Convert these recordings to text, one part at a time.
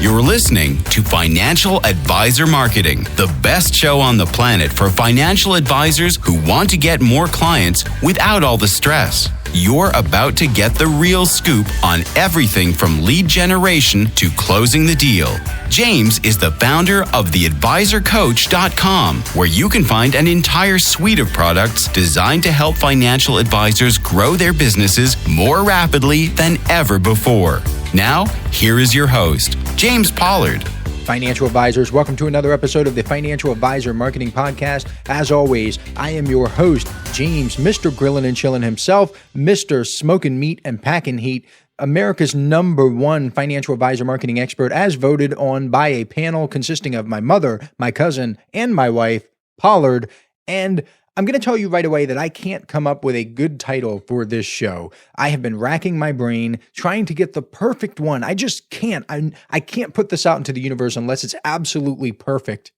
You're listening to Financial Advisor Marketing, the best show on the planet for financial advisors who want to get more clients without all the stress. You're about to get the real scoop on everything from lead generation to closing the deal. James is the founder of theadvisorcoach.com, where you can find an entire suite of products designed to help financial advisors grow their businesses more rapidly than ever before. Now, here is your host, James Pollard. Financial advisors, welcome to another episode of the Financial Advisor Marketing Podcast. As always, I am your host, James, Mr. Grillin' and Chillin' himself, Mr. Smoking Meat and Packing Heat, America's #1 financial advisor marketing expert, as voted on by a panel consisting of my mother, my cousin, and my wife, Pollard. And I'm going to tell you right away that I can't come up with a good title for this show. I have been racking my brain trying to get the perfect one. I just can't. I can't put this out into the universe unless it's absolutely perfect.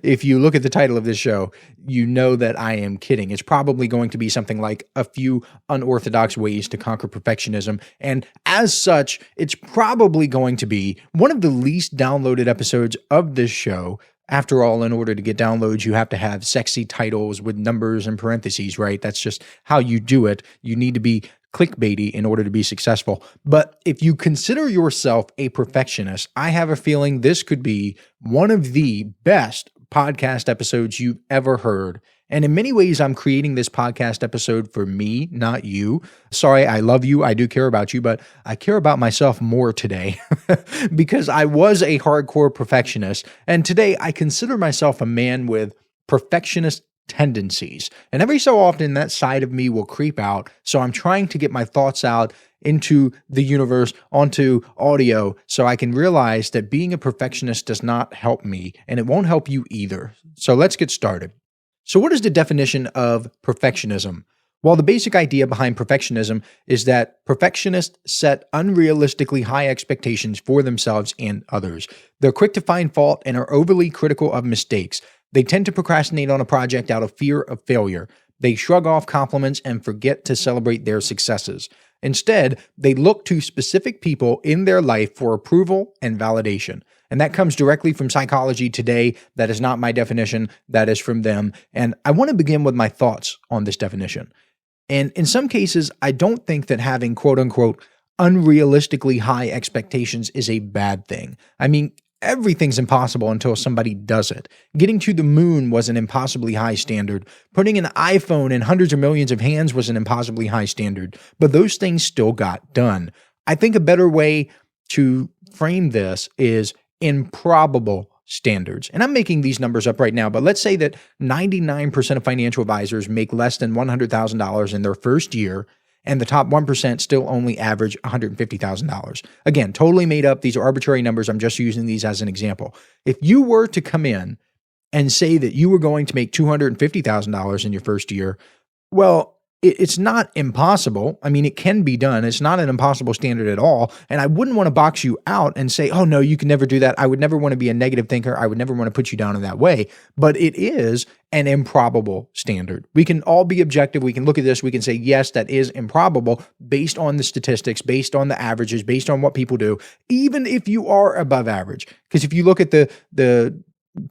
If you look at the title of this show, you know that I am kidding. It's probably going to be something like A Few Unorthodox Ways to Conquer Perfectionism. And as such, it's probably going to be one of the least downloaded episodes of this show. After all, in order to get downloads, you have to have sexy titles with numbers and parentheses, right? That's just how you do it. You need to be clickbaity in order to be successful. But if you consider yourself a perfectionist, I have a feeling this could be one of the best podcast episodes you've ever heard. And in many ways, I'm creating this podcast episode for me, not you. Sorry, I love you. I do care about you, but I care about myself more today because I was a hardcore perfectionist. And today I consider myself a man with perfectionist tendencies. And every so often that side of me will creep out. So I'm trying to get my thoughts out into the universe, onto audio, so I can realize that being a perfectionist does not help me, and it won't help you either. So let's get started. So what is the definition of perfectionism? Well, the basic idea behind perfectionism is that perfectionists set unrealistically high expectations for themselves and others. They're quick to find fault and are overly critical of mistakes. They tend to procrastinate on a project out of fear of failure. They shrug off compliments and forget to celebrate their successes. Instead, they look to specific people in their life for approval and validation. And that comes directly from psychology today. That is not my definition. That is from them. And I want to begin with my thoughts on this definition. And in some cases, I don't think that having quote unquote unrealistically high expectations is a bad thing. I mean, everything's impossible until somebody does it. Getting to the moon was an impossibly high standard. Putting an iPhone in hundreds of millions of hands was an impossibly high standard. But those things still got done. I think a better way to frame this is improbable standards. And I'm making these numbers up right now, but let's say that 99% of financial advisors make less than $100,000 in their first year, and the top 1% still only average $150,000. Again, totally made up. These are arbitrary numbers. I'm just using these as an example. If you were to come in and say that you were going to make $250,000 in your first year, well, it's not impossible. I mean, it can be done. It's not an impossible standard at all. And I wouldn't want to box you out and say, oh, no, you can never do that. I would never want to be a negative thinker. I would never want to put you down in that way. But it is an improbable standard. We can all be objective. We can look at this. We can say, yes, that is improbable based on the statistics, based on the averages, based on what people do, even if you are above average. Because if you look at the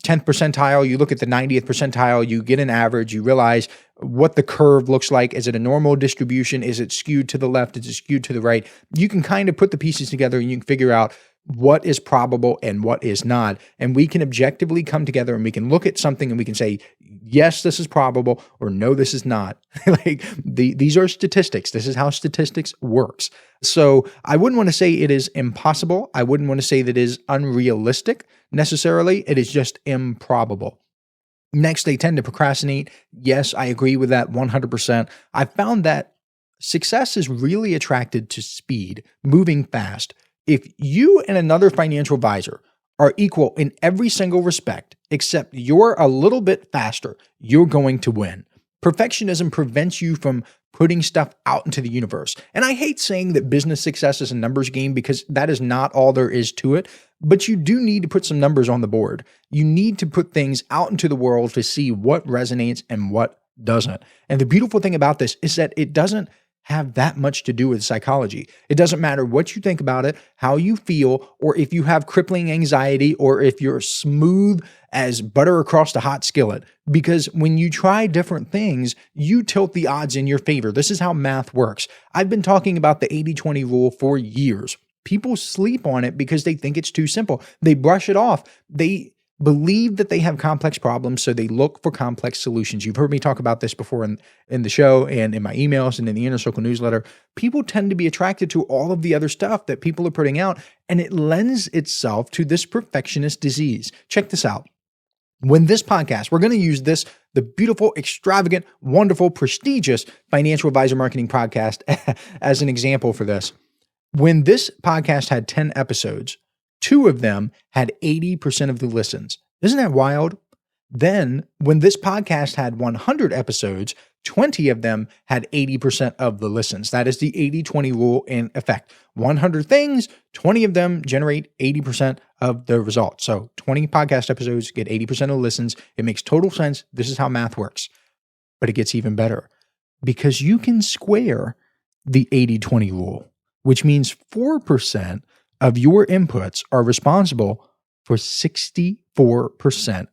10th percentile, you look at the 90th percentile, you get an average, you realize what the curve looks like. Is it a normal distribution? Is it skewed to the left? Is it skewed to the right? You can kind of put the pieces together and you can figure out what is probable and what is not. And we can objectively come together and we can look at something and we can say, yes, this is probable, or no, this is not. These are statistics. This is how statistics works. So I wouldn't want to say it is impossible. I wouldn't want to say that it is unrealistic necessarily. It is just improbable. Next, they tend to procrastinate. Yes, I agree with that 100%. I found that success is really attracted to speed, moving fast. If you and another financial advisor are equal in every single respect, except you're a little bit faster, you're going to win. Perfectionism prevents you from putting stuff out into the universe. And I hate saying that business success is a numbers game because that is not all there is to it. But you do need to put some numbers on the board. You need to put things out into the world to see what resonates and what doesn't. And the beautiful thing about this is that it doesn't have that much to do with psychology. It doesn't matter what you think about it, how you feel, or if you have crippling anxiety, or if you're smooth as butter across the hot skillet. Because when you try different things, you tilt the odds in your favor. This is how math works. I've been talking about the 80-20 rule for years. People sleep on it because they think it's too simple. They brush it off. They believe that they have complex problems, so they look for complex solutions. You've heard me talk about this before in the show and in my emails and in the Inner Circle newsletter. People tend to be attracted to all of the other stuff that people are putting out, and it lends itself to this perfectionist disease. Check this out. When this podcast, we're going to use this, the beautiful, extravagant, wonderful, prestigious financial advisor marketing podcast as an example for this. When this podcast had 10 episodes, 2 of them had 80% of the listens. Isn't that wild? Then, when this podcast had 100 episodes, 20 of them had 80% of the listens. That is the 80-20 rule in effect. 100 things, 20 of them generate 80% of the results. So 20 podcast episodes get 80% of the listens. It makes total sense. This is how math works. But it gets even better because you can square the 80-20 rule, which means 4% of your inputs are responsible for 64%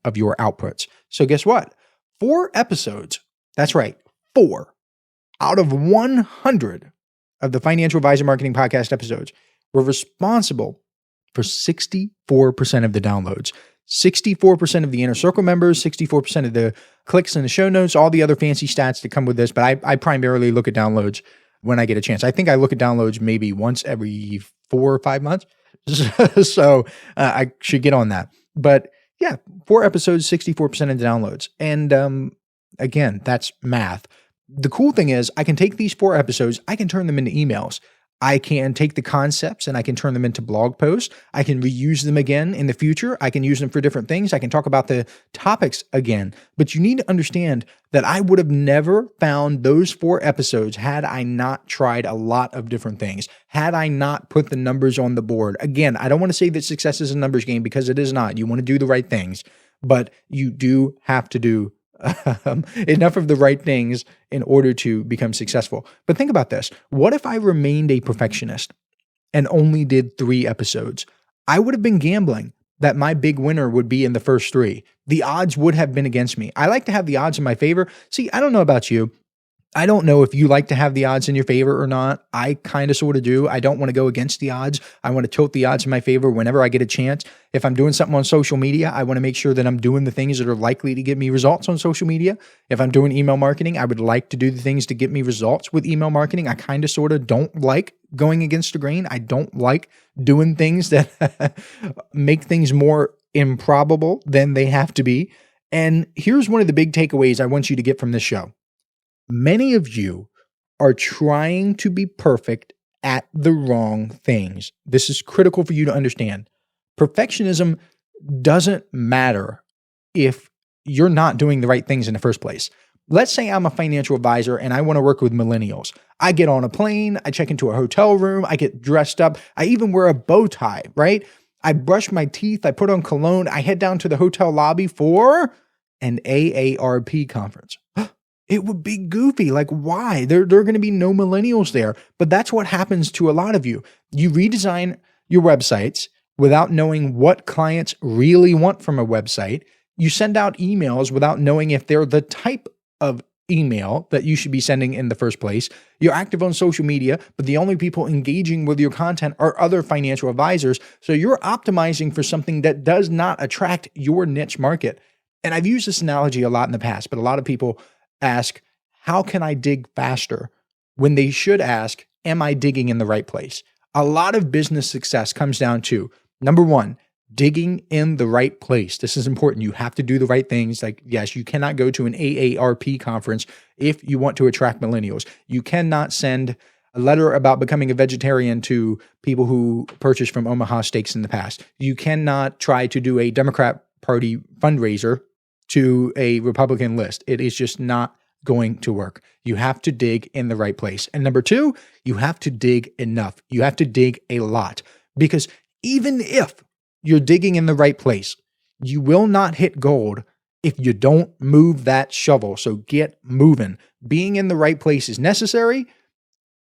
of your outputs. So guess what? 4 episodes, that's right, 4 out of 100 of the Financial Advisor Marketing Podcast episodes were responsible for 64% of the downloads, 64% of the Inner Circle members, 64% of the clicks in the show notes, all the other fancy stats that come with this. But I primarily look at downloads when I get a chance. I think I look at downloads maybe once every 4 or 5 months. So I should get on that. But yeah, 4 episodes, 64% of the downloads. And again, that's math. The cool thing is I can take these 4 episodes, I can turn them into emails. I can take the concepts and I can turn them into blog posts. I can reuse them again in the future. I can use them for different things. I can talk about the topics again. But you need to understand that I would have never found those 4 episodes had I not tried a lot of different things, had I not put the numbers on the board. Again, I don't want to say that success is a numbers game because it is not. You want to do the right things, but you do have to do enough of the right things in order to become successful. But think about this. What if I remained a perfectionist and only did 3 episodes? I would have been gambling that my big winner would be in the first 3. The odds would have been against me. I like to have the odds in my favor. See, I don't know about you. I don't know if you like to have the odds in your favor or not. I kind of sort of do. I don't want to go against the odds. I want to tilt the odds in my favor whenever I get a chance. If I'm doing something on social media, I want to make sure that I'm doing the things that are likely to get me results on social media. If I'm doing email marketing, I would like to do the things to get me results with email marketing. I kind of sort of don't like going against the grain. I don't like doing things that make things more improbable than they have to be. And here's one of the big takeaways I want you to get from this show. Many of you are trying to be perfect at the wrong things. This is critical for you to understand. Perfectionism doesn't matter if you're not doing the right things in the first place. Let's say I'm a financial advisor and I want to work with millennials. I get on a plane, I check into a hotel room, I get dressed up, I even wear a bow tie, right? I brush my teeth, I put on cologne, I head down to the hotel lobby for an AARP conference. It would be goofy. Like, why? There are going to be no millennials there. But that's what happens to a lot of you. You redesign your websites without knowing what clients really want from a website. You send out emails without knowing if they're the type of email that you should be sending in the first place. You're active on social media, but the only people engaging with your content are other financial advisors. So you're optimizing for something that does not attract your niche market. And I've used this analogy a lot in the past, but a lot of people ask, how can I dig faster? When they should ask, am I digging in the right place? A lot of business success comes down to, number 1, digging in the right place. This is important. You have to do the right things. Like, yes, you cannot go to an AARP conference if you want to attract millennials. You cannot send a letter about becoming a vegetarian to people who purchased from Omaha Steaks in the past. You cannot try to do a Democrat Party fundraiser to a Republican list. It is just not going to work. You have to dig in the right place. And number 2, you have to dig enough. You have to dig a lot, because even if you're digging in the right place, you will not hit gold if you don't move that shovel. So get moving. Being in the right place is necessary.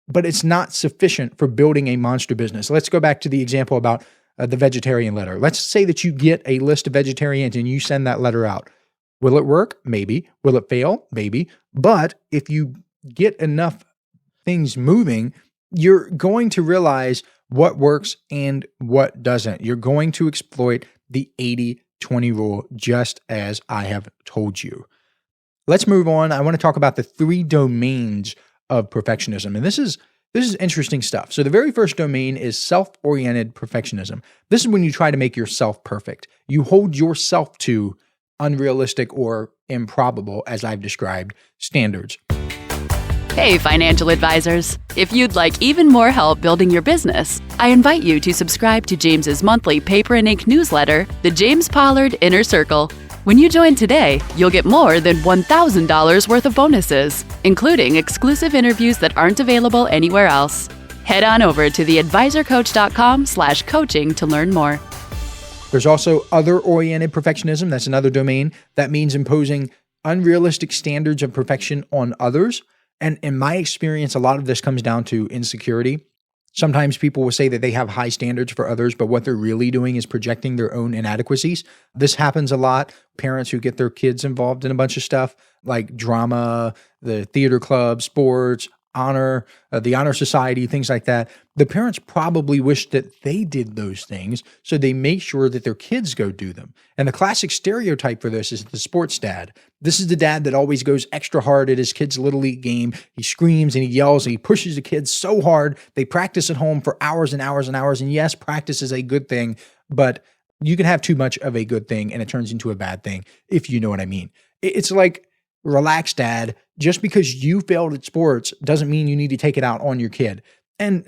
but it's not sufficient for building a monster business. Let's go back to the example about the vegetarian letter. Let's say that you get a list of vegetarians and you send that letter out. Will it work? Maybe. Will it fail? Maybe. But if you get enough things moving, you're going to realize what works and what doesn't. You're going to exploit the 80-20 rule, just as I have told you. Let's move on. I want to talk about the 3 domains of perfectionism. And this is interesting stuff. So the very first domain is self-oriented perfectionism. This is when you try to make yourself perfect. You hold yourself to unrealistic or improbable, as I've described, standards. Hey, financial advisors. If you'd like even more help building your business, I invite you to subscribe to James's monthly paper and ink newsletter, The James Pollard Inner Circle. When you join today, you'll get more than $1,000 worth of bonuses, including exclusive interviews that aren't available anywhere else. Head on over to theadvisorcoach.com/coaching to learn more. There's also other-oriented perfectionism. That's another domain. That means imposing unrealistic standards of perfection on others. And in my experience, a lot of this comes down to insecurity. Sometimes people will say that they have high standards for others, but what they're really doing is projecting their own inadequacies. This happens a lot. Parents who get their kids involved in a bunch of stuff like drama, the theater club, sports, honor, the honor society, things like that. The parents probably wish that they did those things, so they make sure that their kids go do them. And the classic stereotype for this is the sports dad. This is the dad that always goes extra hard at his kid's little league game. He screams and he yells and he pushes the kids so hard. They practice at home for hours and hours and hours. And yes, practice is a good thing, but you can have too much of a good thing and it turns into a bad thing, if you know what I mean. It's like, relax, dad. Just because you failed at sports doesn't mean you need to take it out on your kid. And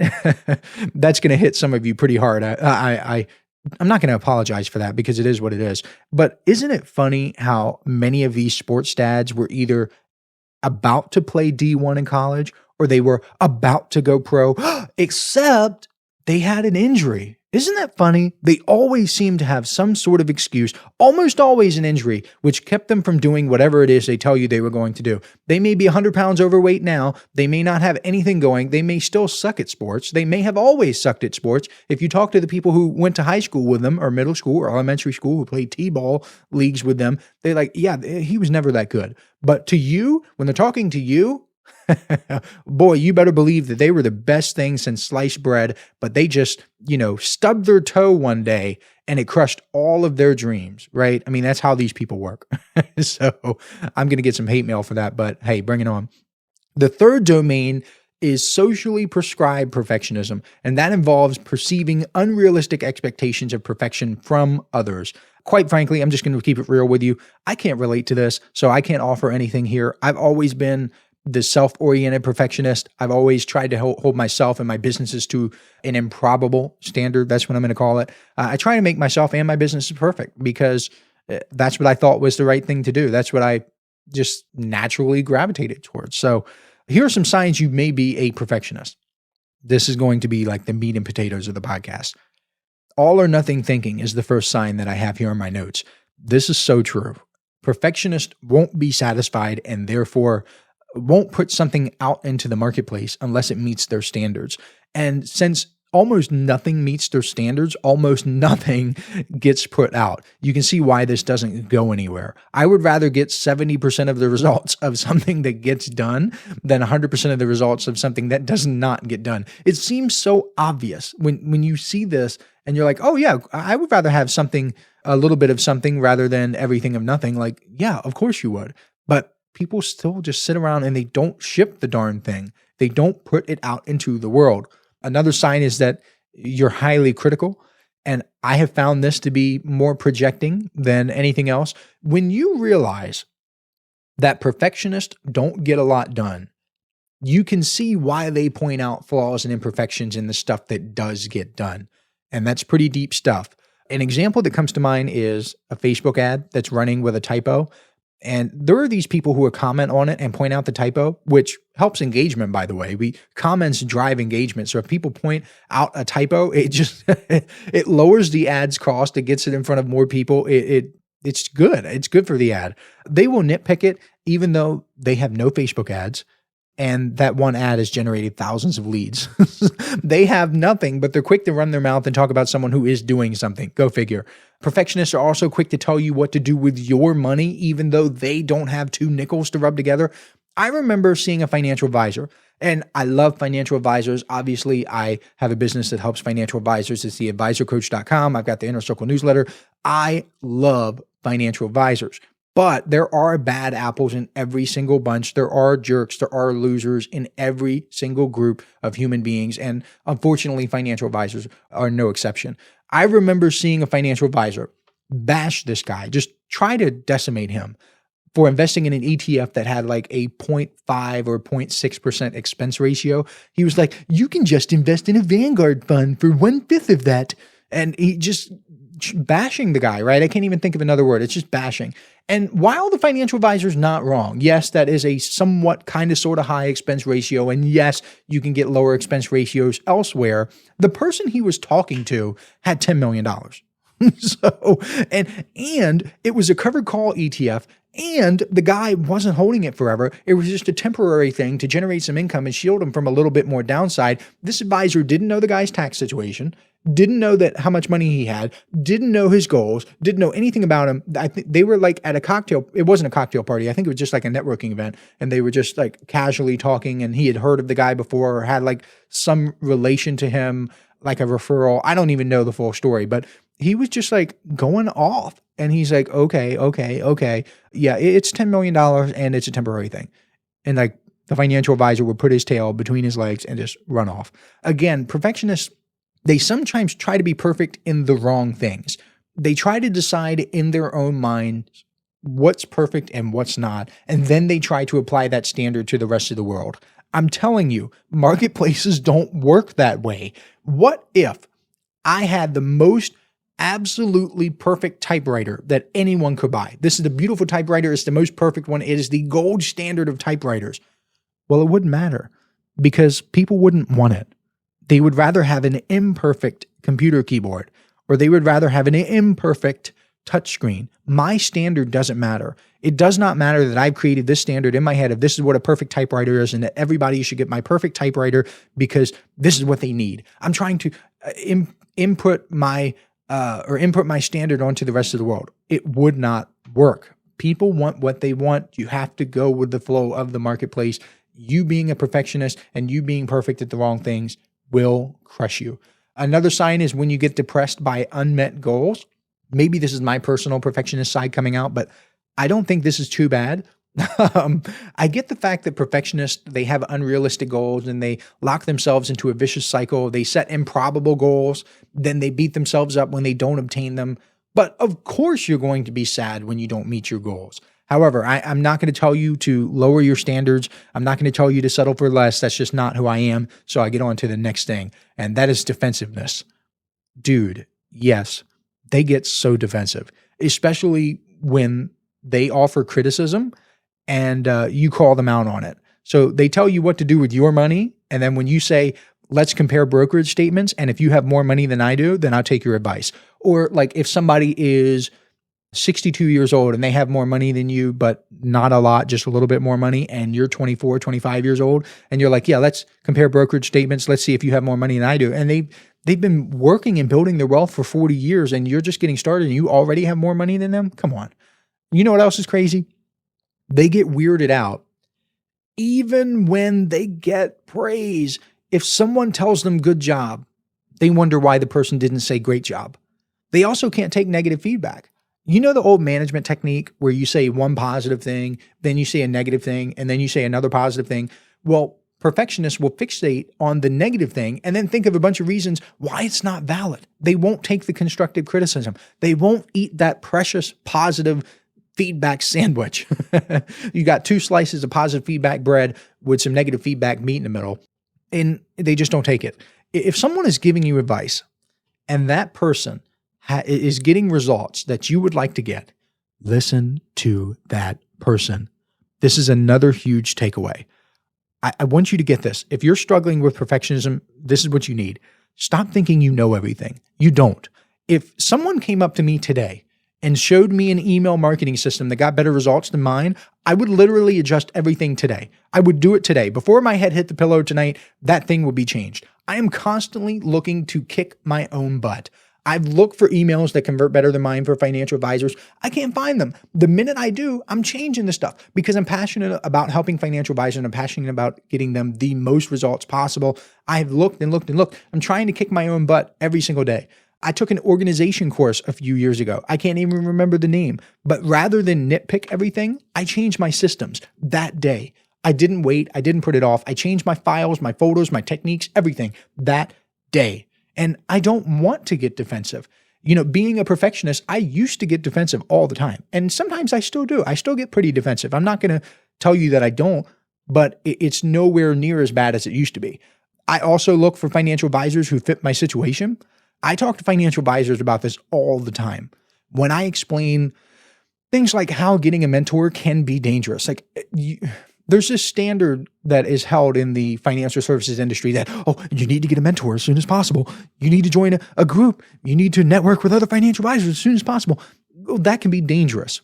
that's going to hit some of you pretty hard. I'm not going to apologize for that because it is what it is. But isn't it funny how many of these sports dads were either about to play D1 in college or they were about to go pro, except they had an injury. Isn't that funny? They always seem to have some sort of excuse, almost always an injury, which kept them from doing whatever it is they tell you they were going to do. They may be 100 pounds overweight now. They may not have anything going. They may still suck at sports. They may have always sucked at sports. If you talk to the people who went to high school with them or middle school or elementary school who played t-ball leagues with them, they're like, yeah, he was never that good. But to you, when they're talking to you, boy, you better believe that they were the best thing since sliced bread, but they just, stubbed their toe one day and it crushed all of their dreams, right? I mean, that's how these people work. So I'm going to get some hate mail for that, but hey, bring it on. The third domain is socially prescribed perfectionism, and that involves perceiving unrealistic expectations of perfection from others. Quite frankly, I'm just going to keep it real with you. I can't relate to this, so I can't offer anything here. I've always been the self-oriented perfectionist. I've always tried to hold myself and my businesses to an improbable standard. That's what I'm going to call it. I try to make myself and my businesses perfect because that's what I thought was the right thing to do. That's what I just naturally gravitated towards. So here are some signs you may be a perfectionist. This is going to be like the meat and potatoes of the podcast. All or nothing thinking is the first sign that I have here in my notes. This is so true. Perfectionists won't be satisfied and therefore won't put something out into the marketplace unless it meets their standards. And since almost nothing meets their standards, almost nothing gets put out. You can see why this doesn't go anywhere. I would rather get 70% of the results of something that gets done than 100% of the results of something that does not get done. It seems so obvious when you see this and you're like, oh yeah, I would rather have something, a little bit of something rather than everything of nothing. Like, yeah, of course you would. But people still just sit around and they don't ship the darn thing. They don't put it out into the world. Another sign is that you're highly critical. And I have found this to be more projecting than anything else. When you realize that perfectionists don't get a lot done, you can see why they point out flaws and imperfections in the stuff that does get done. And that's pretty deep stuff. An example that comes to mind is a Facebook ad that's running with a typo. And there are these people who will comment on it and point out the typo, which helps engagement, by the way. Comments drive engagement. So if people point out a typo, it just it lowers the ad's cost. It gets it in front of more people. It's good. It's good for the ad. They will nitpick it, even though they have no Facebook ads. And that one ad has generated thousands of leads. They have nothing, but they're quick to run their mouth and talk about someone who is doing something. Go figure. Perfectionists are also quick to tell you what to do with your money, even though they don't have two nickels to rub together. I remember seeing a financial advisor, and I love financial advisors. Obviously, I have a business that helps financial advisors. It's theadvisorcoach.com. I've got the Inner Circle newsletter. I love financial advisors. But there are bad apples in every single bunch. There are jerks. There are losers in every single group of human beings. And unfortunately, financial advisors are no exception. I remember seeing a financial advisor bash this guy, just try to decimate him for investing in an ETF that had like a 0.5 or 0.6% expense ratio. He was like, you can just invest in a Vanguard fund for 1/5 of that. And he just bashing the guy, right? I can't even think of another word. It's just bashing. And while the financial advisor is not wrong, yes, that is a somewhat kind of sort of high expense ratio. And yes, you can get lower expense ratios elsewhere. The person he was talking to had $10 million. So, and it was a covered call ETF. And the guy wasn't holding it forever. It was just a temporary thing to generate some income and shield him from a little bit more downside. This advisor didn't know the guy's tax situation, didn't know that how much money he had, didn't know his goals, didn't know anything about him. I think they were like at a cocktail. It wasn't a cocktail party. I think it was just like a networking event. And they were just like casually talking, and he had heard of the guy before or had like some relation to him, like a referral. I don't even know the full story, but he was just like going off. And he's like, okay. Yeah, it's $10 million and it's a temporary thing. And like the financial advisor would put his tail between his legs and just run off. Again, perfectionists, they sometimes try to be perfect in the wrong things. They try to decide in their own minds what's perfect and what's not. And then they try to apply that standard to the rest of the world. I'm telling you, marketplaces don't work that way. What if I had the most absolutely perfect typewriter that anyone could buy? This is the beautiful typewriter. It's the most perfect one. It is the gold standard of typewriters. Well, it wouldn't matter because people wouldn't want it. They would rather have an imperfect computer keyboard, or they would rather have an imperfect touchscreen. My standard doesn't matter. It does not matter that I've created this standard in my head of this is what a perfect typewriter is and that everybody should get my perfect typewriter because this is what they need. I'm trying to input my standard onto the rest of the world. It would not work. People want what they want. You have to go with the flow of the marketplace. You being a perfectionist and you being perfect at the wrong things will crush you. Another sign is when you get depressed by unmet goals. Maybe this is my personal perfectionist side coming out, but I don't think this is too bad. I get the fact that perfectionists, they have unrealistic goals and they lock themselves into a vicious cycle. They set improbable goals, then they beat themselves up when they don't obtain them. But of course, you're going to be sad when you don't meet your goals. However, I'm not going to tell you to lower your standards. I'm not going to tell you to settle for less. That's just not who I am. So I get on to the next thing, and that is defensiveness. Dude, yes, they get so defensive, especially when they offer criticism and you call them out on it. So they tell you what to do with your money. And then when you say, let's compare brokerage statements, and if you have more money than I do, then I'll take your advice. Or like if somebody is 62 years old and they have more money than you, but not a lot, just a little bit more money, and you're 24, 25 years old, and you're like, yeah, let's compare brokerage statements. Let's see if you have more money than I do. And they've been working and building their wealth for 40 years, and you're just getting started and you already have more money than them? Come on. You know what else is crazy? They get weirded out even when they get praise. If someone tells them good job, they wonder why the person didn't say great job. They also can't take negative feedback. You know the old management technique where you say one positive thing, then you say a negative thing, and then you say another positive thing? Well, perfectionists will fixate on the negative thing and then think of a bunch of reasons why it's not valid. They won't take the constructive criticism. They won't eat that precious positive feedback sandwich. You got 2 slices of positive feedback bread with some negative feedback meat in the middle, and they just don't take it. If someone is giving you advice and that person is getting results that you would like to get, listen to that person. This is another huge takeaway. I want you to get this. If you're struggling with perfectionism, this is what you need. Stop thinking you know everything. You don't. If someone came up to me today and showed me an email marketing system that got better results than mine, I would literally adjust everything today. I would do it today. Before my head hit the pillow tonight, that thing would be changed. I am constantly looking to kick my own butt. I've looked for emails that convert better than mine for financial advisors. I can't find them. The minute I do, I'm changing the stuff because I'm passionate about helping financial advisors and I'm passionate about getting them the most results possible. I've looked and looked and looked. I'm trying to kick my own butt every single day. I took an organization course a few years ago. I can't even remember the name, but rather than nitpick everything, I changed my systems that day. I didn't wait. I didn't put it off. I changed my files, my photos, my techniques, everything that day. And I don't want to get defensive. Being a perfectionist, I used to get defensive all the time. And sometimes I still do. I still get pretty defensive. I'm not going to tell you that I don't, but it's nowhere near as bad as it used to be. I also look for financial advisors who fit my situation. I talk to financial advisors about this all the time. When I explain things like how getting a mentor can be dangerous, there's this standard that is held in the financial services industry that, you need to get a mentor as soon as possible. You need to join a group. You need to network with other financial advisors as soon as possible. Well, that can be dangerous.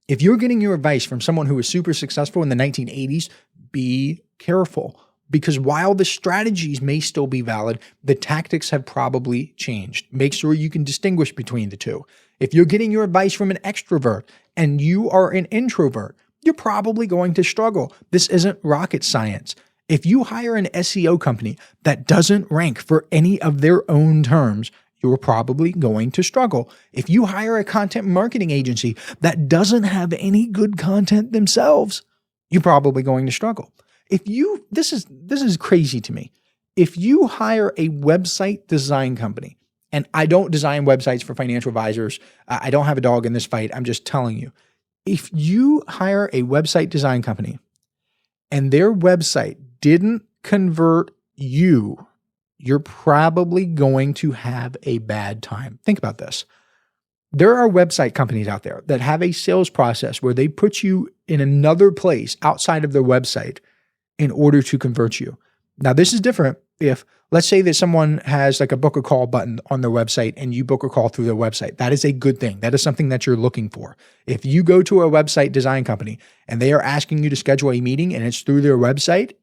If you're getting your advice from someone who was super successful in the 1980s, be careful. Because while the strategies may still be valid, the tactics have probably changed. Make sure you can distinguish between the two. If you're getting your advice from an extrovert and you are an introvert, you're probably going to struggle. This isn't rocket science. If you hire an SEO company that doesn't rank for any of their own terms, you're probably going to struggle. If you hire a content marketing agency that doesn't have any good content themselves, you're probably going to struggle. This is crazy to me. If you hire a website design company, and I don't design websites for financial advisors, I don't have a dog in this fight. I'm just telling you. If you hire a website design company and their website didn't convert you're probably going to have a bad time. Think about this. There are website companies out there that have a sales process where they put you in another place outside of their website in order to convert you. Now, this is different if, let's say that someone has like a book a call button on their website and you book a call through their website. That is a good thing. That is something that you're looking for. If you go to a website design company and they are asking you to schedule a meeting and it's through their website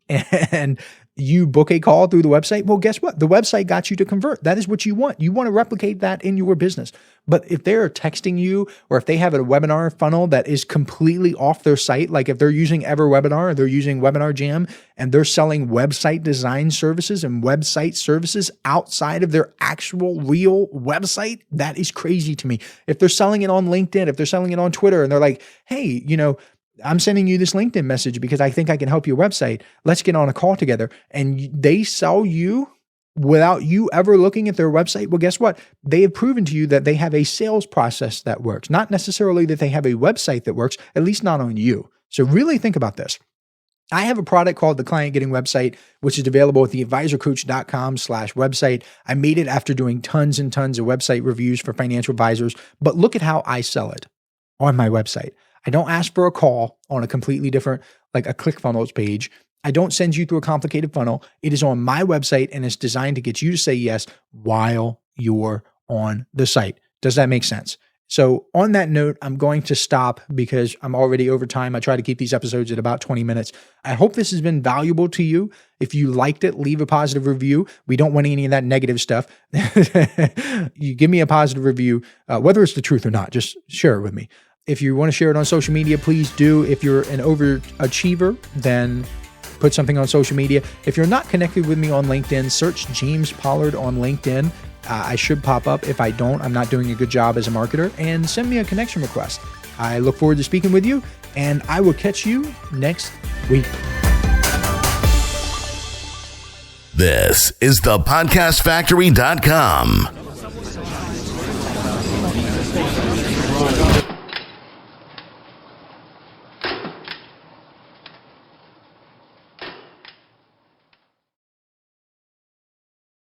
and you book a call through the website, well, guess what? The website got you to convert. That is what you want. You want to replicate that in your business. But if they're texting you or if they have a webinar funnel that is completely off their site, like if they're using EverWebinar or they're using Webinar Jam and they're selling website design services and website services outside of their actual real website, that is crazy to me. If they're selling it on LinkedIn, if they're selling it on Twitter and they're like, hey, I'm sending you this LinkedIn message because I think I can help your website. Let's get on a call together. And they sell you without you ever looking at their website. Well, guess what? They have proven to you that they have a sales process that works, not necessarily that they have a website that works, at least not on you. So really think about this. I have a product called the Client Getting Website, which is available at theadvisorcoach.com/website. I made it after doing tons and tons of website reviews for financial advisors, but look at how I sell it on my website. I don't ask for a call on a completely different, like a ClickFunnels page. I don't send you through a complicated funnel. It is on my website and it's designed to get you to say yes while you're on the site. Does that make sense? So on that note, I'm going to stop because I'm already over time. I try to keep these episodes at about 20 minutes. I hope this has been valuable to you. If you liked it, leave a positive review. We don't want any of that negative stuff. You give me a positive review, whether it's the truth or not, just share it with me. If you want to share it on social media, please do. If you're an overachiever, then put something on social media. If you're not connected with me on LinkedIn, search James Pollard on LinkedIn. I should pop up. If I don't, I'm not doing a good job as a marketer. And send me a connection request. I look forward to speaking with you, and I will catch you next week. This is thepodcastfactory.com.